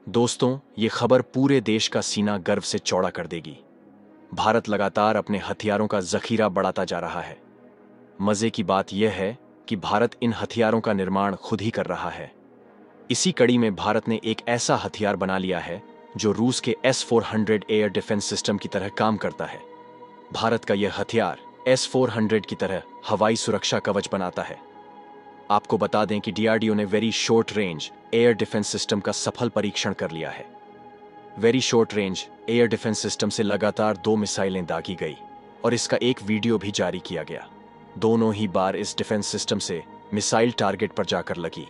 दोस्तों, ये खबर पूरे देश का सीना गर्व से चौड़ा कर देगी। भारत लगातार अपने हथियारों का जखीरा बढ़ाता जा रहा है। मजे की बात यह है कि भारत इन हथियारों का निर्माण खुद ही कर रहा है। इसी कड़ी में भारत ने एक ऐसा हथियार बना लिया है जो रूस के S-400 एयर डिफेंस सिस्टम की तरह काम करता है। भारत का यह हथियार S-400 की तरह हवाई सुरक्षा कवच बनाता है। आपको बता दें कि DRDO ने very short range air defence system का सफल परीक्षण कर लिया है। Very short range air defence system से लगातार 2 मिसाइलें दागी गई और इसका एक वीडियो भी जारी किया गया। दोनों ही बार इस डिफेंस सिस्टम से मिसाइल टारगेट पर जाकर लगी,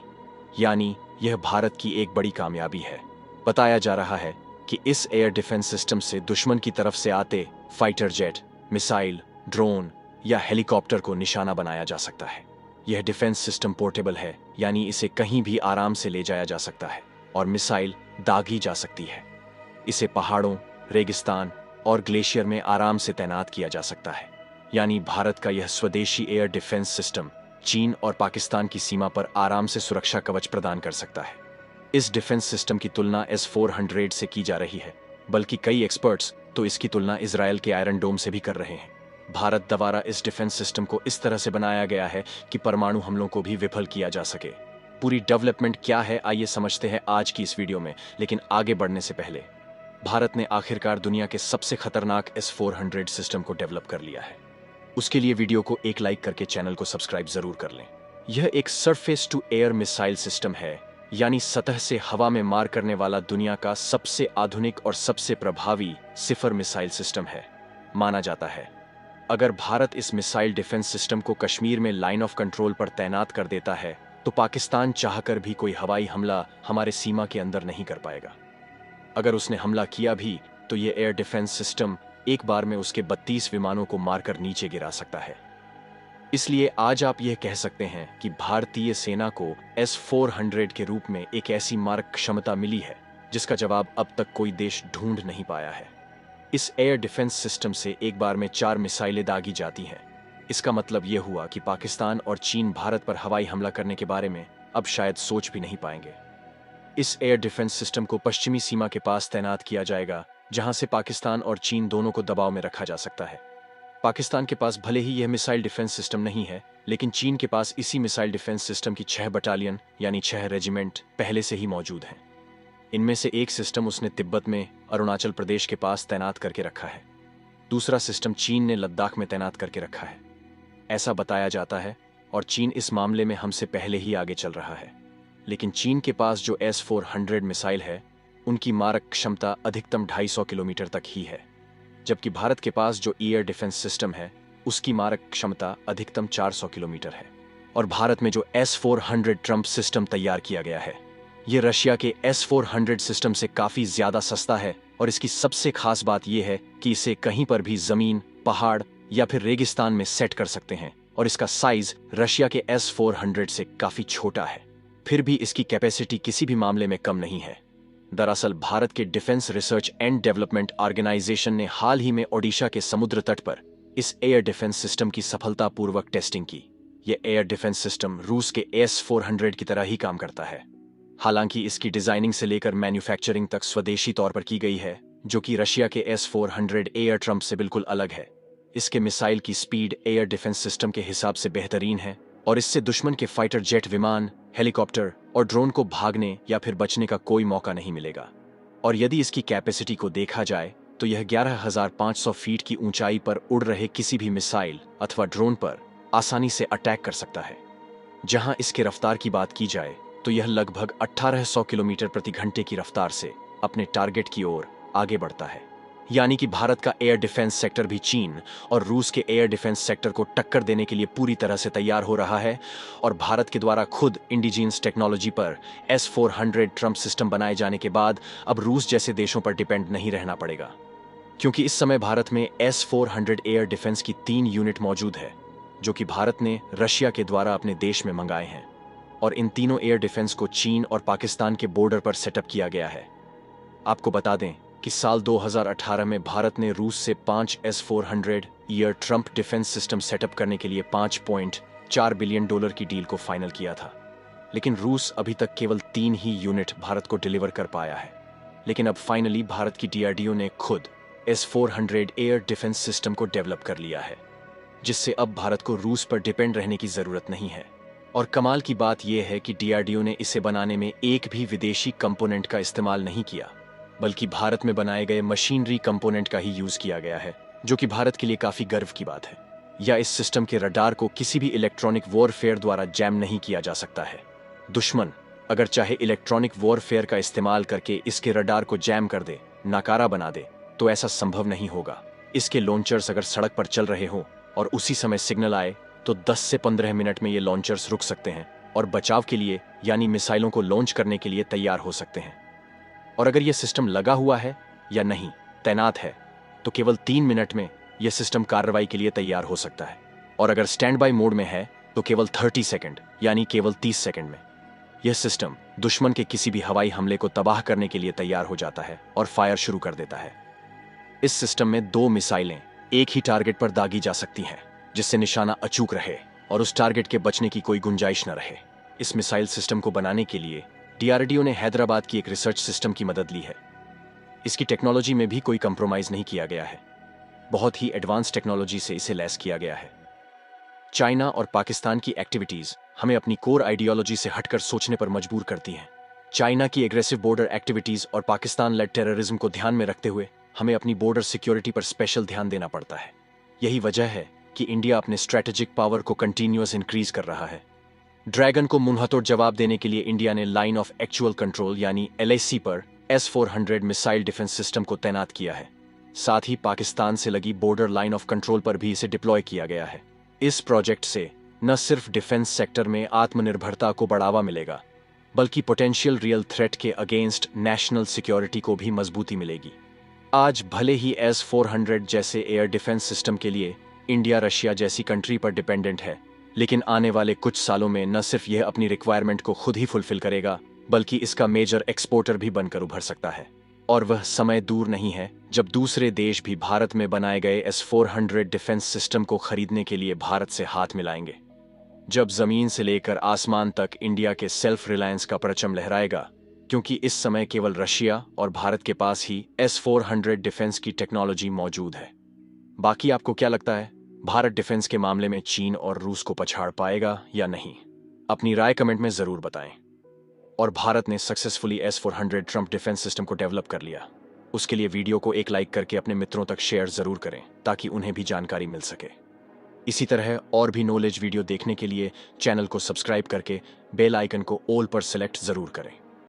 यानी यह भारत की एक बड़ी कामयाबी है। बताया जा रहा है कि इस एयर डिफेंस सिस्टम से दुश्मन की तरफ से आते फाइटर जेट, मिसाइल, ड्रोन या हेलीकॉप्टर को निशाना बनाया जा सकता है। यह डिफेंस सिस्टम पोर्टेबल है, यानी इसे कहीं भी आराम से ले जाया जा सकता है और मिसाइल दागी जा सकती है। इसे पहाड़ों, रेगिस्तान और ग्लेशियर में आराम से तैनात किया जा सकता है। यानी भारत का यह स्वदेशी एयर डिफेंस सिस्टम चीन और पाकिस्तान की सीमा पर आराम से सुरक्षा कवच प्रदान कर सकता है। इस डिफेंस सिस्टम की तुलना S-400 से की जा रही है, बल्कि कई एक्सपर्ट्स तो इसकी तुलना इजरायल के आयरन डोम से भी कर रहे हैं। भारत द्वारा इस डिफेंस सिस्टम को इस तरह से बनाया गया है कि परमाणु हमलों को भी विफल किया जा सके। पूरी डेवलपमेंट क्या है, आइए समझते हैं आज की इस वीडियो में। लेकिन आगे बढ़ने से पहले, भारत ने आखिरकार दुनिया के सबसे खतरनाक S-400 सिस्टम को डेवलप कर लिया है। उसके लिए वीडियो को एक लाइक करके चैनल को सब्सक्राइब जरूर कर लें। यह एक surface to air missile system है, यानी सतह से हवा में मार करने वाला दुनिया का सबसे आधुनिक और सबसे प्रभावी सिफर मिसाइल सिस्टम है। माना जाता है अगर भारत इस मिसाइल डिफेंस सिस्टम को कश्मीर में लाइन ऑफ कंट्रोल पर तैनात कर देता है तो पाकिस्तान चाहकर भी कोई हवाई हमला हमारे सीमा के अंदर नहीं कर पाएगा। अगर उसने हमला किया भी तो ये एयर डिफेंस सिस्टम एक बार में उसके 32 विमानों को मारकर नीचे गिरा सकता है। इसलिए आज आप यह कह सकते हैं कि भारतीय सेना को S-400 के रूप में एक ऐसी मारक क्षमता मिली है जिसका जवाब अब तक कोई देश ढूंढ नहीं पाया है। इस एयर डिफेंस सिस्टम से एक बार में 4 मिसाइलें दागी जाती हैं। इसका मतलब यह हुआ कि पाकिस्तान और चीन भारत पर हवाई हमला करने के बारे में अब शायद सोच भी नहीं पाएंगे। इस एयर डिफेंस सिस्टम को पश्चिमी सीमा के पास तैनात किया जाएगा, जहां से पाकिस्तान और चीन दोनों को दबाव में रखा जा सकता है। पाकिस्तान के पास भले ही यह मिसाइल डिफेंस सिस्टम नहीं है, लेकिन चीन के पास इसी मिसाइल डिफेंस सिस्टम की 6 बटालियन यानी 6 रेजिमेंट पहले से ही मौजूद हैं। इनमें से एक सिस्टम उसने तिब्बत में अरुणाचल प्रदेश के पास तैनात करके रखा है। दूसरा सिस्टम चीन ने लद्दाख में तैनात करके रखा है, ऐसा बताया जाता है, और चीन इस मामले में हमसे पहले ही आगे चल रहा है। लेकिन चीन के पास जो S-400 मिसाइल है, उनकी मारक क्षमता अधिकतम 250 किलोमीटर तक ही है, जबकि भारत के पास जो एयर डिफेंस सिस्टम है उसकी मारक क्षमता अधिकतम 400 किलोमीटर है। और भारत में जो S-400 ट्रम्प सिस्टम तैयार किया गया है, ये रशिया के S-400 सिस्टम से काफी ज्यादा सस्ता है। और इसकी सबसे खास बात यह है कि इसे कहीं पर भी जमीन, पहाड़ या फिर रेगिस्तान में सेट कर सकते हैं, और इसका साइज रशिया के S-400 से काफी छोटा है। फिर भी इसकी कैपेसिटी किसी भी मामले में कम नहीं है। दरअसल भारत के defence research and development organisation ने हाल ही में ओडिशा के समुद्र तट पर इस एयर डिफेंस सिस्टम की सफलतापूर्वक टेस्टिंग की। यह एयर डिफेंस सिस्टम रूस के S-400 की तरह ही काम करता है। हालांकि इसकी डिजाइनिंग से लेकर मैन्युफैक्चरिंग तक स्वदेशी तौर पर की गई है, जो कि रशिया के S-400 एयर ट्रम्प से बिल्कुल अलग है। इसके मिसाइल की स्पीड एयर डिफेंस सिस्टम के हिसाब से बेहतरीन है, और इससे दुश्मन के फाइटर जेट, विमान, हेलीकॉप्टर और ड्रोन को भागने या फिर बचने का कोई मौका नहीं मिलेगा। और यदि इसकी कैपेसिटी को देखा जाए तो यह 11,500 फीट की ऊंचाई पर उड़ रहे किसी भी मिसाइल अथवा ड्रोन पर आसानी से अटैक कर सकता है। जहां इसके रफ्तार की बात की जाए तो यह लगभग 1800 किलोमीटर प्रति घंटे की रफ्तार से अपने टारगेट की ओर आगे बढ़ता है। यानी कि भारत का एयर डिफेंस सेक्टर भी चीन और रूस के एयर डिफेंस सेक्टर को टक्कर देने के लिए पूरी तरह से तैयार हो रहा है। और भारत के द्वारा खुद इंडिजीनस टेक्नोलॉजी पर S-400 ट्रम्प सिस्टम बनाए जाने के बाद अब रूस जैसे देशों पर डिपेंड नहीं रहना पड़ेगा, क्योंकि इस समय भारत में S-400 एयर डिफेंस की 3 यूनिट मौजूद है, जो कि भारत ने रशिया के द्वारा अपने देश में मंगाए हैं। और इन तीनों एयर डिफेंस को चीन और पाकिस्तान के बॉर्डर पर सेटअप किया गया है। आपको बता दें कि साल 2018 में भारत ने रूस से 5 S-400 year Trump defence system setup करने के लिए $5.4 बिलियन की डील को फाइनल किया था। लेकिन रूस अभी तक केवल 3 ही यूनिट भारत को डिलीवर कर पाया है। लेकिन अब फाइनली भारत की डीआरडीओ ने खुद S-400 एयर डिफेंस सिस्टम को डेवलप कर लिया है, जिससे अब भारत को रूस पर डिपेंड रहने की जरूरत नहीं है। और कमाल की बात यह है कि डीआरडीओ ने इसे बनाने में एक भी विदेशी कंपोनेंट का इस्तेमाल नहीं किया, बल्कि भारत में बनाए गए मशीनरी कंपोनेंट का ही यूज किया गया है, जो कि भारत के लिए काफी गर्व की बात है। या इस सिस्टम के रडार को किसी भी इलेक्ट्रॉनिक वॉरफेयर द्वारा जैम नहीं किया जा सकता है। दुश्मन अगर चाहे इलेक्ट्रॉनिक वॉरफेयर का इस्तेमाल करके इसके रडार को जैम कर दे, नाकारा बना दे, तो ऐसा संभव नहीं होगा। इसके लॉन्चर्स अगर सड़क पर चल रहे हों और उसी समय सिग्नल आए तो 10 से 15 मिनट में ये लॉन्चर्स रुक सकते हैं और बचाव के लिए यानी मिसाइलों को लॉन्च करने के लिए तैयार हो सकते हैं। और अगर यह सिस्टम लगा हुआ है या नहीं, तैनात है, तो केवल 3 मिनट में यह सिस्टम कार्रवाई के लिए तैयार हो सकता है। और अगर स्टैंड बाय मोड में है तो केवल 30 सेकंड यानी केवल 30 सेकंड में यह सिस्टम दुश्मन के किसी भी हवाई हमले को तबाह करने के लिए तैयार हो जाता है और फायर शुरू कर देता है। इस सिस्टम में 2 मिसाइलें एक ही टारगेट पर दागी जा सकती हैं, जिससे निशाना अचूक रहे और उस टारगेट के बचने की कोई गुंजाइश न रहे। इस मिसाइल सिस्टम को बनाने के लिए डीआरडीओ ने हैदराबाद की एक रिसर्च सिस्टम की मदद ली है। इसकी टेक्नोलॉजी में भी कोई कंप्रोमाइज नहीं किया गया है, बहुत ही एडवांस टेक्नोलॉजी से इसे लैस किया गया है। चाइना और पाकिस्तान की एक्टिविटीज हमें अपनी कोर आइडियोलॉजी से हटकर सोचने पर मजबूर करती हैं। चाइना की एग्रेसिव बॉर्डर एक्टिविटीज और पाकिस्तान लेड टेररिज्म को ध्यान में रखते हुए हमें अपनी बॉर्डर सिक्योरिटी पर स्पेशल ध्यान देना पड़ता है। यही वजह है कि इंडिया अपने स्ट्रेटेजिक पावर को कंटिन्यूअस इंक्रीज कर रहा है। ड्रैगन को मुंहतोड़ जवाब देने के लिए इंडिया ने लाइन ऑफ एक्चुअल कंट्रोल यानी LAC पर S-400 मिसाइल डिफेंस सिस्टम को तैनात किया है। साथ ही पाकिस्तान से लगी बॉर्डर लाइन ऑफ कंट्रोल पर भी इसे डिप्लॉय किया गया है। इस प्रोजेक्ट से न सिर्फ डिफेंस सेक्टर में आत्मनिर्भरता को बढ़ावा मिलेगा, बल्कि पोटेंशियल रियल थ्रेट के अगेंस्ट नेशनल सिक्योरिटी को भी मजबूती मिलेगी। आज भले ही S-400 जैसे एयर डिफेंस सिस्टम के लिए इंडिया रशिया जैसी कंट्री पर डिपेंडेंट है, लेकिन आने वाले कुछ सालों में न सिर्फ यह अपनी रिक्वायरमेंट को खुद ही फुलफिल करेगा, बल्कि इसका मेजर एक्सपोर्टर भी बनकर उभर सकता है। और वह समय दूर नहीं है जब दूसरे देश भी भारत में बनाए गए S-400 डिफेंस सिस्टम को खरीदने के लिए भारत से हाथ मिलाएंगे। जब जमीन से लेकर आसमान तक इंडिया के सेल्फ रिलायंस का परचम लहराएगा, क्योंकि इस समय केवल रशिया और भारत के पास ही S-400 डिफेंस की टेक्नोलॉजी मौजूद है। बाकी आपको क्या लगता है, भारत डिफेंस के मामले में चीन और रूस को पछाड़ पाएगा या नहीं? अपनी राय कमेंट में जरूर बताएं। और भारत ने successfully S-400 Trump defence system को डेवलप कर लिया, उसके लिए वीडियो को एक लाइक करके अपने मित्रों तक शेयर जरूर करें ताकि उन्हें भी जानकारी मिल सके। इसी तरह और भी नॉलेज वीडियो देखने के लिए चैनल को सब्सक्राइब करके बेल आइकन को ऑल पर सेलेक्ट जरूर करें।